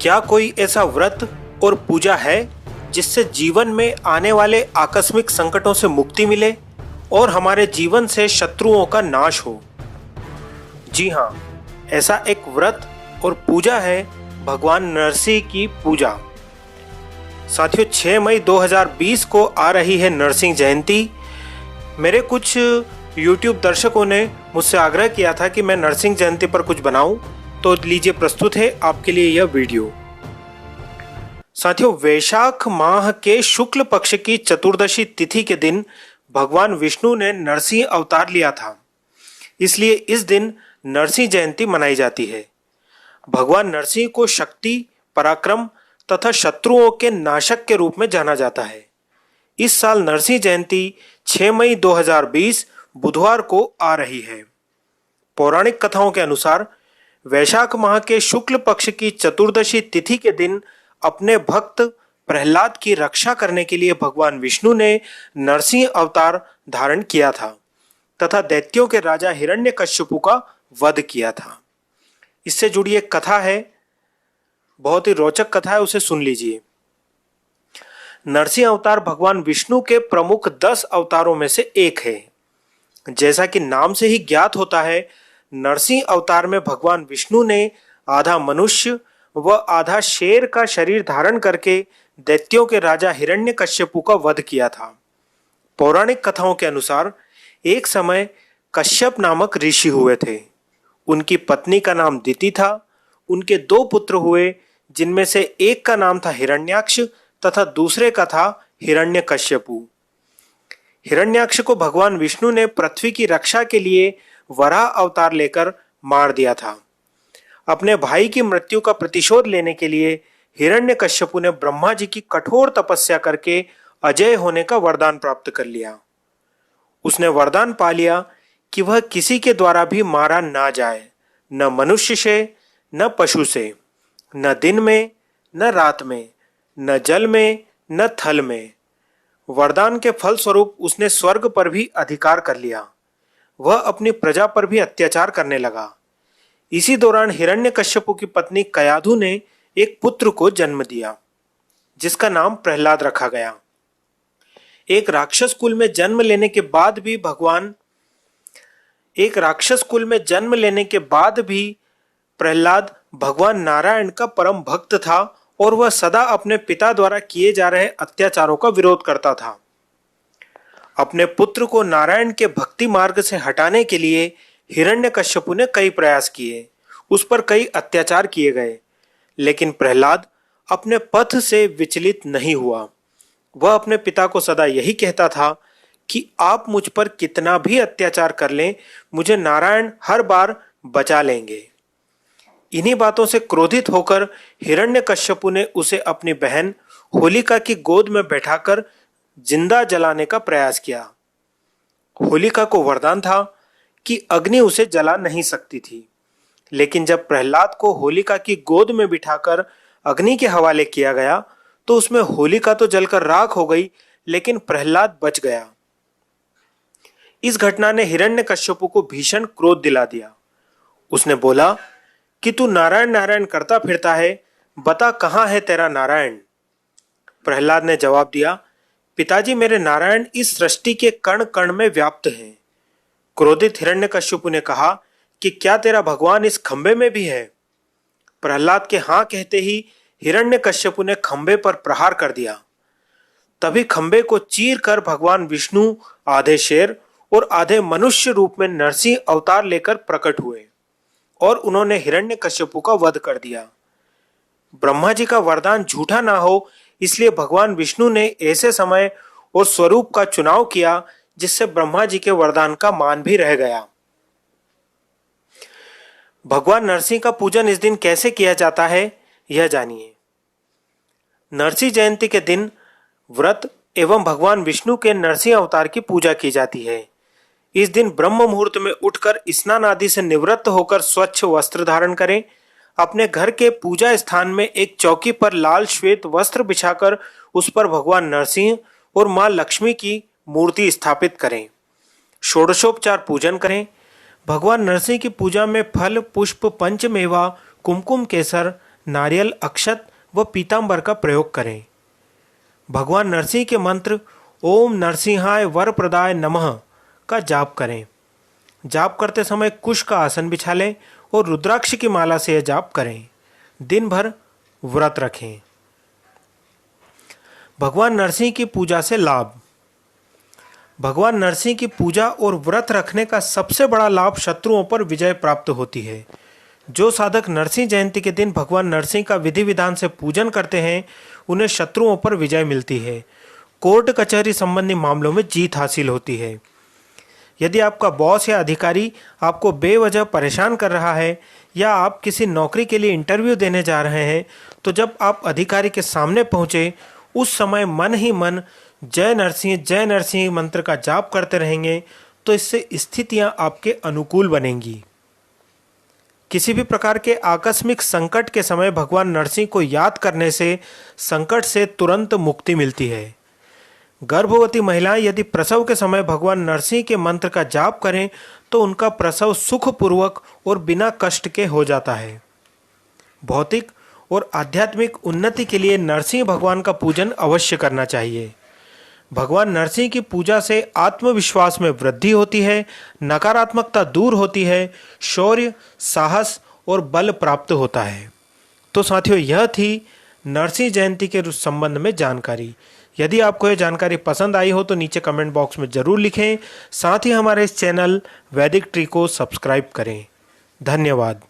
क्या कोई ऐसा व्रत और पूजा है जिससे जीवन में आने वाले आकस्मिक संकटों से मुक्ति मिले और हमारे जीवन से शत्रुओं का नाश हो? जी हाँ, ऐसा एक व्रत और पूजा है भगवान नरसिंह की पूजा। साथियों, 6 मई 2020 को आ रही है नरसिंह जयंती। मेरे कुछ YouTube दर्शकों ने मुझसे आग्रह किया था कि मैं नरसिंह जयंती पर कुछ बनाऊं, तो लीजिए प्रस्तुत है आपके लिए यह वीडियो। साथियों, वैशाख माह के शुक्ल पक्ष की चतुर्दशी तिथि के दिन भगवान विष्णु ने नरसिंह अवतार लिया था, इसलिए इस दिन नरसिंह जयंती मनाई जाती है। भगवान नरसिंह को शक्ति, पराक्रम तथा शत्रुओं के नाशक के रूप में जाना जाता है। इस साल नरसिंह जयंती 6 मई 2020 बुधवार को आ रही है। पौराणिक कथाओं के अनुसार वैशाख माह के शुक्ल पक्ष की चतुर्दशी तिथि के दिन अपने भक्त प्रहलाद की रक्षा करने के लिए भगवान विष्णु ने नरसिंह अवतार धारण किया था तथा दैत्यों के राजा हिरण्यकश्यपु का वध किया था। इससे जुड़ी एक कथा है, बहुत ही रोचक कथा है, उसे सुन लीजिए। नरसिंह अवतार भगवान विष्णु के प्रमुख 10 अवतारों में से एक है। जैसा कि नाम से ही ज्ञात होता है, नरसिंह अवतार में भगवान विष्णु ने आधा मनुष्य व आधा शेर का शरीर धारण करके दैत्यों के राजा हिरण्यकश्यपु का वध किया था। पौराणिक कथाओं के अनुसार एक समय कश्यप नामक ऋषि हुए थे। उनकी पत्नी का नाम दिति था। उनके 2 पुत्र हुए, जिनमें से एक का नाम था हिरण्याक्ष तथा दूसरे का था हिरण्यकश्यपु। हिरण्याक्ष को भगवान विष्णु ने पृथ्वी की रक्षा के लिए वराह अवतार लेकर मार दिया था। अपने भाई की मृत्यु का प्रतिशोध लेने के लिए हिरण्यकश्यपु ने ब्रह्मा जी की कठोर तपस्या करके अजय होने का वरदान प्राप्त कर लिया। उसने वरदान पा लिया कि वह किसी के द्वारा भी मारा ना जाए, न मनुष्य से, न पशु से, न दिन में, न रात में, न जल में, न थल में। वरदान के फलस्वरूप उसने स्वर्ग पर भी अधिकार कर लिया। वह अपनी प्रजा पर भी अत्याचार करने लगा। इसी दौरान हिरण्यकश्यपु की पत्नी कयाधु ने एक पुत्र को जन्म दिया, जिसका नाम प्रहलाद रखा गया। एक राक्षस कुल में जन्म लेने के बाद भी प्रहलाद भगवान नारायण का परम भक्त था और वह सदा अपने पिता द्वारा किए जा रहे अत्याचारों का विरोध करता था। अपने पुत्र को नारायण के भक्ति मार्ग से हटाने के लिए हिरण्यकश्यपु ने कई प्रयास किए, उस पर कई अत्याचार किए गए, लेकिन प्रहलाद अपने पथ से विचलित नहीं हुआ। वह अपने पिता को सदा यही कहता था कि आप मुझ पर कितना भी अत्याचार कर लें, मुझे नारायण हर बार बचा लेंगे। इन्हीं बातों से क्रोधित होकर हिरण्यकश्यपु ने उसे अपनी बहन होलिका की गोद में बैठाकर जिंदा जलाने का प्रयास किया। होलिका को वरदान था कि अग्नि उसे जला नहीं सकती थी, लेकिन जब प्रहलाद को होलिका की गोद में बिठाकर अग्नि के हवाले किया गया तो उसमें होलिका तो जलकर राख हो गई, लेकिन प्रहलाद बच गया। इस घटना ने हिरण्यकश्यपु को भीषण क्रोध दिला दिया। उसने बोला कि तू नारायण नारायण करता फिरता है, बता कहाँ है तेरा नारायण। प्रहलाद ने जवाब दिया, पिताजी, मेरे नारायण इस सृष्टि के कण कण में व्याप्त हैं। क्रोधित हिरण्यकश्यपु ने कहा कि क्या तेरा भगवान इस खंबे में भी है? प्रहलाद के हाँ कहते ही हिरण्यकश्यपु ने खंबे पर प्रहार कर दिया। तभी खंबे को चीर कर भगवान विष्णु आधे शेर और आधे मनुष्य रूप में नरसिंह अवतार लेकर प्रकट हुए और उन्होंने हिरण्यकश्यपु का वध कर दिया। ब्रह्मा जी का वरदान झूठा ना हो, इसलिए भगवान विष्णु ने ऐसे समय और स्वरूप का चुनाव किया जिससे ब्रह्मा जी के वरदान का मान भी रह गया। भगवान नरसिंह का पूजन इस दिन कैसे किया जाता है, यह जानिए। नरसिंह जयंती के दिन व्रत एवं भगवान विष्णु के नरसिंह अवतार की पूजा की जाती है। इस दिन ब्रह्म मुहूर्त में उठकर स्नान आदि से निवृत्त होकर स्वच्छ वस्त्र धारण करें। अपने घर के पूजा स्थान में एक चौकी पर लाल श्वेत वस्त्र बिछाकर उस पर भगवान नरसिंह और मां लक्ष्मी की मूर्ति स्थापित करें। षोडशोपचार पूजन करें। भगवान नरसिंह की पूजा में फल, पुष्प, पंचमेवा, कुमकुम केसर, नारियल अक्षत व पीतांबर का प्रयोग करें। भगवान नरसिंह के मंत्र ओम नरसिंहाय वर प्रदाय नमः का जाप करें। जाप करते समय कुश का आसन बिछा लें और रुद्राक्ष की माला से यह जाप करें। दिन भर व्रत रखें। भगवान नरसिंह की पूजा से लाभ। भगवान नरसिंह की पूजा और व्रत रखने का सबसे बड़ा लाभ शत्रुओं पर विजय प्राप्त होती है। जो साधक नरसिंह जयंती के दिन भगवान नरसिंह का विधि विधान से पूजन करते हैं उन्हें शत्रुओं पर विजय मिलती है। कोर्ट कचहरी संबंधी मामलों में जीत हासिल होती है। यदि आपका बॉस या अधिकारी आपको बेवजह परेशान कर रहा है या आप किसी नौकरी के लिए इंटरव्यू देने जा रहे हैं तो जब आप अधिकारी के सामने पहुंचे उस समय मन ही मन जय नरसिंह मंत्र का जाप करते रहेंगे तो इससे स्थितियां आपके अनुकूल बनेंगी। किसी भी प्रकार के आकस्मिक संकट के समय भगवान नरसिंह को याद करने से संकट से तुरंत मुक्ति मिलती है। गर्भवती महिलाएं यदि प्रसव के समय भगवान नरसिंह के मंत्र का जाप करें तो उनका प्रसव सुखपूर्वक और बिना कष्ट के हो जाता है। भौतिक और आध्यात्मिक उन्नति के लिए नरसिंह भगवान का पूजन अवश्य करना चाहिए। भगवान नरसिंह की पूजा से आत्मविश्वास में वृद्धि होती है, नकारात्मकता दूर होती है, शौर्य, साहस और बल प्राप्त होता है। तो साथियों, यह थी नरसिंह जयंती के संबंध में जानकारी। यदि आपको यह जानकारी पसंद आई हो तो नीचे कमेंट बॉक्स में ज़रूर लिखें। साथ ही हमारे इस चैनल वैदिक ट्री को सब्सक्राइब करें। धन्यवाद।